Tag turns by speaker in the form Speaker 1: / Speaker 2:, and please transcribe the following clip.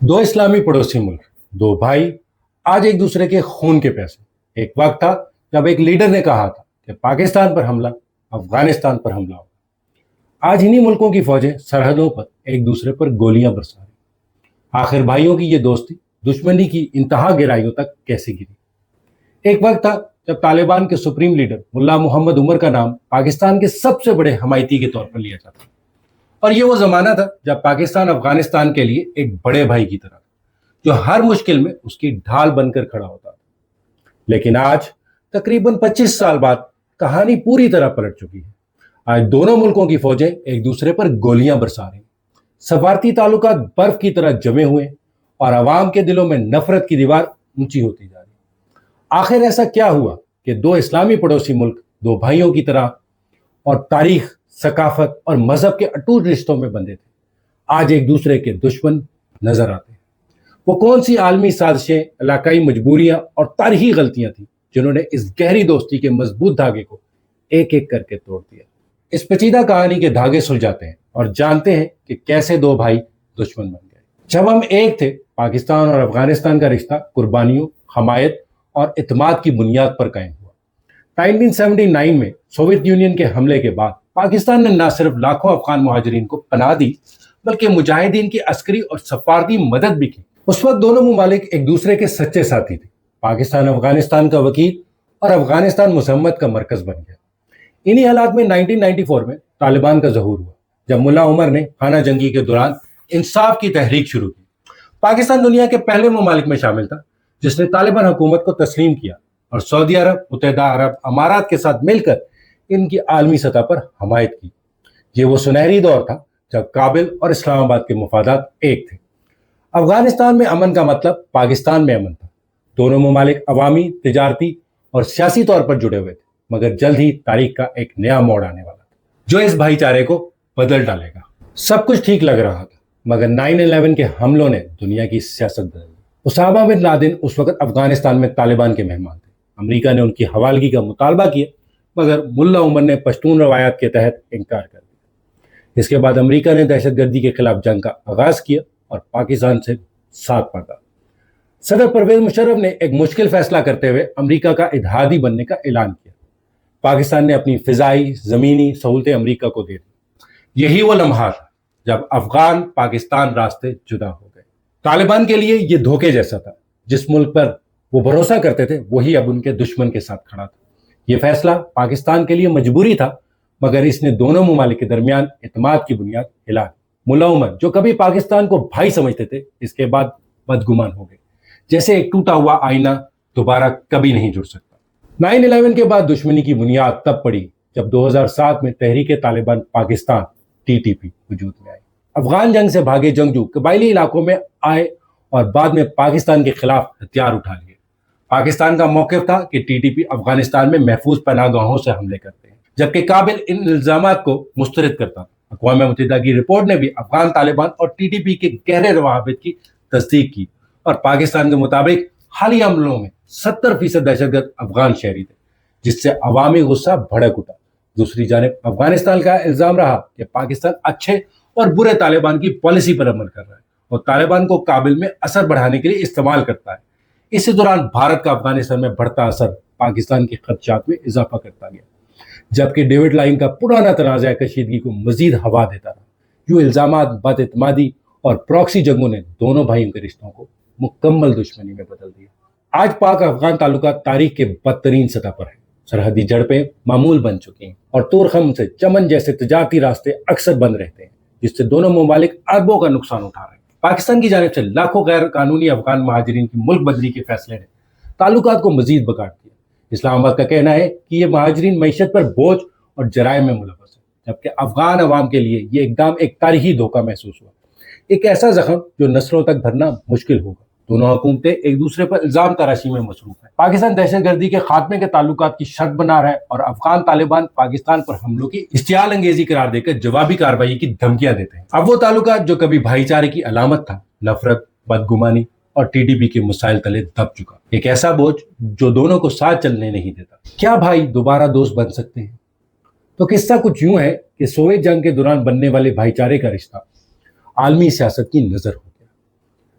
Speaker 1: دو اسلامی پڑوسی ملک، دو بھائی، آج ایک دوسرے کے خون کے پیاسے۔ ایک وقت تھا جب ایک لیڈر نے کہا تھا کہ پاکستان پر حملہ، افغانستان پر حملہ ہوگا۔ آج انہی ملکوں کی فوجیں سرحدوں پر ایک دوسرے پر گولیاں برسا رہی ہیں۔ آخر بھائیوں کی یہ دوستی دشمنی کی انتہا گہرائیوں تک کیسے گری؟ ایک وقت تھا جب طالبان کے سپریم لیڈر ملا محمد عمر کا نام پاکستان کے سب سے بڑے حمایتی کے طور پر لیا جاتا تھا، اور یہ وہ زمانہ تھا جب پاکستان افغانستان کے لیے ایک بڑے بھائی کی طرح جو ہر مشکل میں اس کی ڈھال بن کر کھڑا ہوتا تھا۔ لیکن آج تقریباً 25 سال بعد کہانی پوری طرح پلٹ چکی ہے۔ آج دونوں ملکوں کی فوجیں ایک دوسرے پر گولیاں برسا رہی ہیں، سفارتی تعلقات برف کی طرح جمے ہوئے ہیں، اور عوام کے دلوں میں نفرت کی دیوار اونچی ہوتی جا رہی ہے۔ آخر ایسا کیا ہوا کہ دو اسلامی پڑوسی ملک دو بھائیوں کی طرح اور تاریخ، ثقافت اور مذہب کے اٹوٹ رشتوں میں بندھے تھے، آج ایک دوسرے کے دشمن نظر آتے ہیں؟ وہ کون سی عالمی سازشیں، علاقائی مجبوریاں اور تاریخی غلطیاں تھیں جنہوں نے اس گہری دوستی کے مضبوط دھاگے کو ایک ایک کر کے توڑ دیا؟ اس پیچیدہ کہانی کے دھاگے سلجھاتے ہیں اور جانتے ہیں کہ کیسے دو بھائی دشمن بن گئے۔ جب ہم ایک تھے، پاکستان اور افغانستان کا رشتہ قربانیوں، حمایت اور اعتماد کی بنیاد پر قائم ہوا۔ 1979 میں سوویت یونین کے حملے کے بعد پاکستان نے نہ صرف لاکھوں افغان مہاجرین کو پناہ دی بلکہ مجاہدین کی عسکری اور سفارتی مدد بھی کی۔ اس وقت دونوں ممالک ایک دوسرے کے سچے ساتھی تھے۔ پاکستان افغانستان کا وکیل اور افغانستان مذمت کا مرکز بن گیا۔ انہی حالات میں 1994 میں طالبان کا ظہور ہوا، جب ملا عمر نے خانہ جنگی کے دوران انصاف کی تحریک شروع کی۔ پاکستان دنیا کے پہلے ممالک میں شامل تھا جس نے طالبان حکومت کو تسلیم کیا، اور سعودی عرب، متحدہ عرب امارات کے ساتھ مل کر ان کی عالمی سطح پر حمایت کی۔ یہ وہ سنہری دور تھا جب کابل اور اسلام آباد کے مفادات ایک تھے۔ افغانستان میں امن کا مطلب پاکستان میں امن تھا۔ دونوں ممالک عوامی، تجارتی اور سیاسی طور پر جڑے ہوئے تھے، مگر جلد ہی تاریخ کا ایک نیا موڑ آنے والا تھا جو اس بھائی چارے کو بدل ڈالے گا۔ سب کچھ ٹھیک لگ رہا تھا، مگر 9/11 کے حملوں نے دنیا کی سیاست بدل دی۔ اسامہ بن لادن اس وقت افغانستان میں طالبان کے مہمان تھے۔ امریکہ نے ان کی حوالگی کا مطالبہ کیا، مگر ملا عمر نے پشتون روایات کے تحت انکار کر دیا۔ اس کے بعد امریکہ نے دہشت گردی کے خلاف جنگ کا آغاز کیا اور پاکستان سے ساتھ مانگا۔ صدر پرویز مشرف نے ایک مشکل فیصلہ کرتے ہوئے امریکہ کا اتحادی بننے کا اعلان کیا۔ پاکستان نے اپنی فضائی، زمینی سہولتیں امریکہ کو دے دی۔ یہی وہ لمحہ تھا جب افغان پاکستان راستے جدا ہو گئے۔ طالبان کے لیے یہ دھوکے جیسا تھا۔ جس ملک پر وہ بھروسہ کرتے تھے وہی اب ان کے دشمن کے ساتھ کھڑا تھا۔ یہ فیصلہ پاکستان کے لیے مجبوری تھا، مگر اس نے دونوں ممالک کے درمیان اعتماد کی بنیاد ہلا دی۔ ملا عمر جو کبھی پاکستان کو بھائی سمجھتے تھے، اس کے بعد بدگمان ہو گئے، جیسے ایک ٹوٹا ہوا آئینہ دوبارہ کبھی نہیں جڑ سکتا۔ 9/11 کے بعد دشمنی کی بنیاد تب پڑی جب 2007 میں تحریک طالبان پاکستان TTP وجود میں آئی۔ افغان جنگ سے بھاگے جنگجو قبائلی علاقوں میں آئے اور بعد میں پاکستان کے خلاف ہتھیار اٹھا لیے۔ پاکستان کا موقف تھا کہ TTP افغانستان میں محفوظ پناہ گاہوں سے حملے کرتے ہیں، جبکہ کابل ان الزامات کو مسترد کرتا تھا۔ اقوام متحدہ کی رپورٹ نے بھی افغان طالبان اور TTP کے گہرے روابط کی تصدیق کی، اور پاکستان کے مطابق حالیہ حملوں میں 70% دہشت گرد افغان شہری تھے، جس سے عوامی غصہ بھڑک اٹھا۔ دوسری جانب افغانستان کا الزام رہا کہ پاکستان اچھے اور برے طالبان کی پالیسی پر عمل کر رہا ہے اور طالبان کو کابل میں اثر بڑھانے کے لیے استعمال کرتا ہے۔ اسی دوران بھارت کا افغانستان میں بڑھتا اثر پاکستان کے خدشات میں اضافہ کرتا گیا، جبکہ ڈیوڈ لائن کا پرانا تنازع کشیدگی کو مزید ہوا دیتا رہا۔ جو الزامات، بد اعتمادی اور پراکسی جنگوں نے دونوں بھائیوں کے رشتوں کو مکمل دشمنی میں بدل دیا۔ آج پاک افغان تعلقات تاریخ کے بدترین سطح پر ہیں۔ سرحدی جھڑپیں معمول بن چکی ہیں اور تورخم سے چمن جیسے تجارتی راستے اکثر بند رہتے ہیں، جس سے دونوں ممالک اربوں کا نقصان اٹھا رہے ہیں۔ پاکستان کی جانب سے لاکھوں غیر قانونی افغان مہاجرین کی ملک بدری کے فیصلے نے تعلقات کو مزید بگاڑ دیا۔ اسلام آباد کا کہنا ہے کہ یہ مہاجرین معیشت پر بوجھ اور جرائم میں ملوث ہیں، جبکہ افغان عوام کے لیے یہ اقدام ایک تاریخی دھوکہ محسوس ہوا، ایک ایسا زخم جو نسلوں تک بھرنا مشکل ہوگا۔ دونوں حکومتیں ایک دوسرے پر الزام تراشی میں مصروف ہیں۔ پاکستان دہشت گردی کے خاتمے کے تعلقات کی شرط بنا رہا ہے، اور افغان طالبان پاکستان پر حملوں کی اشتعال انگیزی قرار دے کر جوابی کارروائی کی دھمکیاں دیتے ہیں۔ اب وہ تعلقات جو کبھی بھائی چارے کی علامت تھا، نفرت، بدگمانی اور TTP کے مسائل تلے دب چکا، ایک ایسا بوجھ جو دونوں کو ساتھ چلنے نہیں دیتا۔ کیا بھائی دوبارہ دوست بن سکتے ہیں؟ تو قصہ کچھ یوں ہے کہ سوویت جنگ کے دوران بننے والے بھائی چارے کا رشتہ عالمی سیاست کی نظر ہو گیا۔